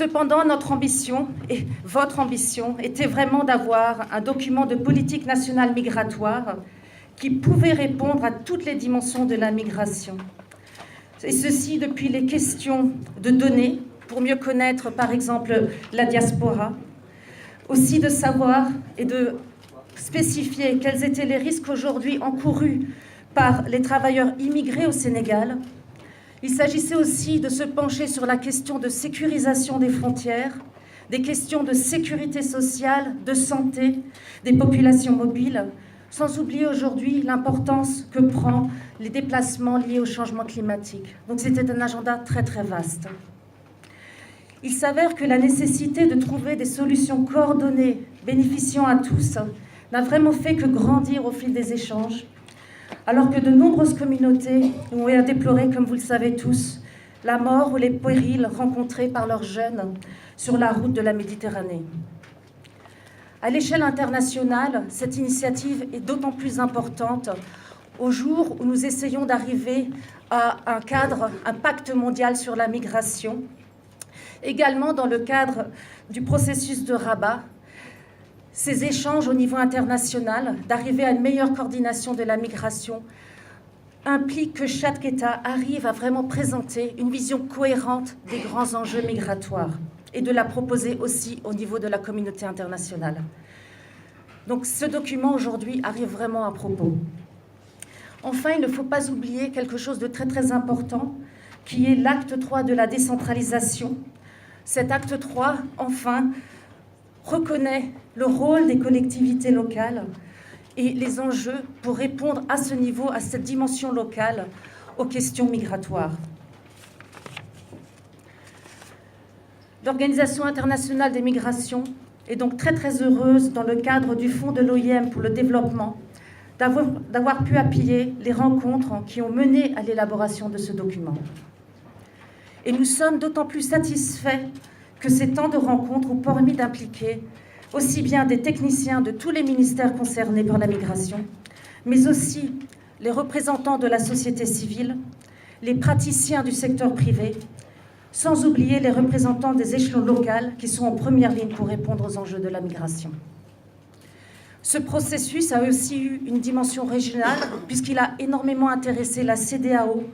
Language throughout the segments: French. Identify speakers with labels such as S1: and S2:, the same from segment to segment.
S1: Cependant, notre ambition, et votre ambition, était vraiment d'avoir un document de politique nationale migratoire qui pouvait répondre à toutes les dimensions de la migration. Et ceci depuis les questions de données, pour mieux connaître par exemple la diaspora, aussi de savoir et de spécifier quels étaient les risques aujourd'hui encourus par les travailleurs immigrés au Sénégal. Il s'agissait aussi de se pencher sur la question de sécurisation des frontières, des questions de sécurité sociale, de santé, des populations mobiles, sans oublier aujourd'hui l'importance que prend les déplacements liés au changement climatique. Donc c'était un agenda très très vaste. Il s'avère que la nécessité de trouver des solutions coordonnées bénéficiant à tous n'a vraiment fait que grandir au fil des échanges, alors que de nombreuses communautés ont eu à déplorer, comme vous le savez tous, la mort ou les périls rencontrés par leurs jeunes sur la route de la Méditerranée. À l'échelle internationale, cette initiative est d'autant plus importante au jour où nous essayons d'arriver à un cadre, un pacte mondial sur la migration. Également dans le cadre du processus de Rabat, ces échanges au niveau international, d'arriver à une meilleure coordination de la migration, impliquent que chaque État arrive à vraiment présenter une vision cohérente des grands enjeux migratoires et de la proposer aussi au niveau de la communauté internationale. Donc ce document aujourd'hui arrive vraiment à propos. Enfin, il ne faut pas oublier quelque chose de très très important, qui est l'acte 3 de la décentralisation. Cet acte 3, enfin, reconnaît le rôle des collectivités locales et les enjeux pour répondre à ce niveau, à cette dimension locale, aux questions migratoires. L'Organisation internationale des migrations est donc très très heureuse, dans le cadre du Fonds de l'OIM pour le développement, d'avoir pu appuyer les rencontres qui ont mené à l'élaboration de ce document. Et nous sommes d'autant plus satisfaits que ces temps de rencontres ont permis d'impliquer aussi bien des techniciens de tous les ministères concernés par la migration, mais aussi les représentants de la société civile, les praticiens du secteur privé, sans oublier les représentants des échelons locaux qui sont en première ligne pour répondre aux enjeux de la migration. Ce processus a aussi eu une dimension régionale, puisqu'il a énormément intéressé la CEDEAO,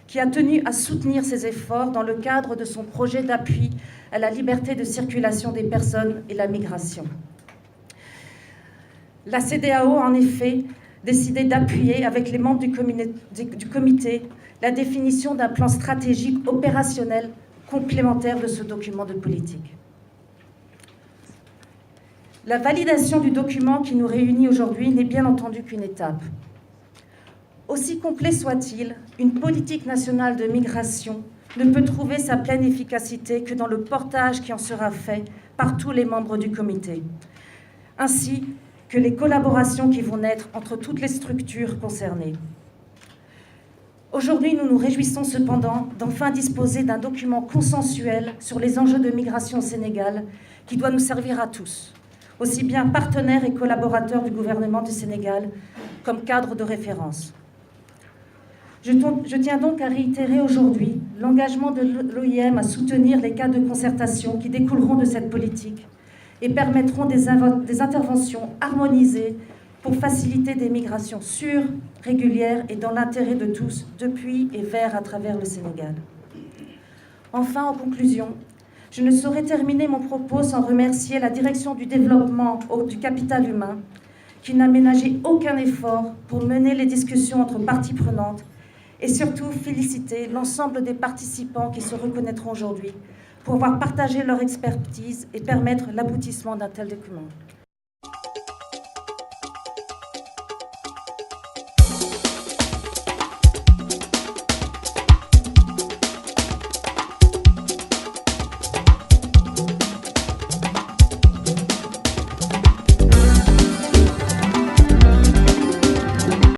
S1: qui a tenu à soutenir ces efforts dans le cadre de son projet d'appui à la liberté de circulation des personnes et la migration. La CEDEAO a en effet décidé d'appuyer avec les membres du comité la définition d'un plan stratégique opérationnel complémentaire de ce document de politique. La validation du document qui nous réunit aujourd'hui n'est bien entendu qu'une étape. Aussi complet soit-il, une politique nationale de migration ne peut trouver sa pleine efficacité que dans le portage qui en sera fait par tous les membres du comité, ainsi que les collaborations qui vont naître entre toutes les structures concernées. Aujourd'hui, nous nous réjouissons cependant d'enfin disposer d'un document consensuel sur les enjeux de migration au Sénégal qui doit nous servir à tous, aussi bien partenaires et collaborateurs du gouvernement du Sénégal comme cadre de référence. Je tiens donc à réitérer aujourd'hui l'engagement de l'OIM à soutenir les cadres de concertation qui découleront de cette politique et permettront des interventions harmonisées pour faciliter des migrations sûres, régulières et dans l'intérêt de tous, depuis et vers à travers le Sénégal. Enfin, en conclusion, je ne saurais terminer mon propos sans remercier la direction du développement du capital humain qui n'a ménagé aucun effort pour mener les discussions entre parties prenantes et surtout féliciter l'ensemble des participants qui se reconnaîtront aujourd'hui pour avoir partagé leur expertise et permettre l'aboutissement d'un tel document.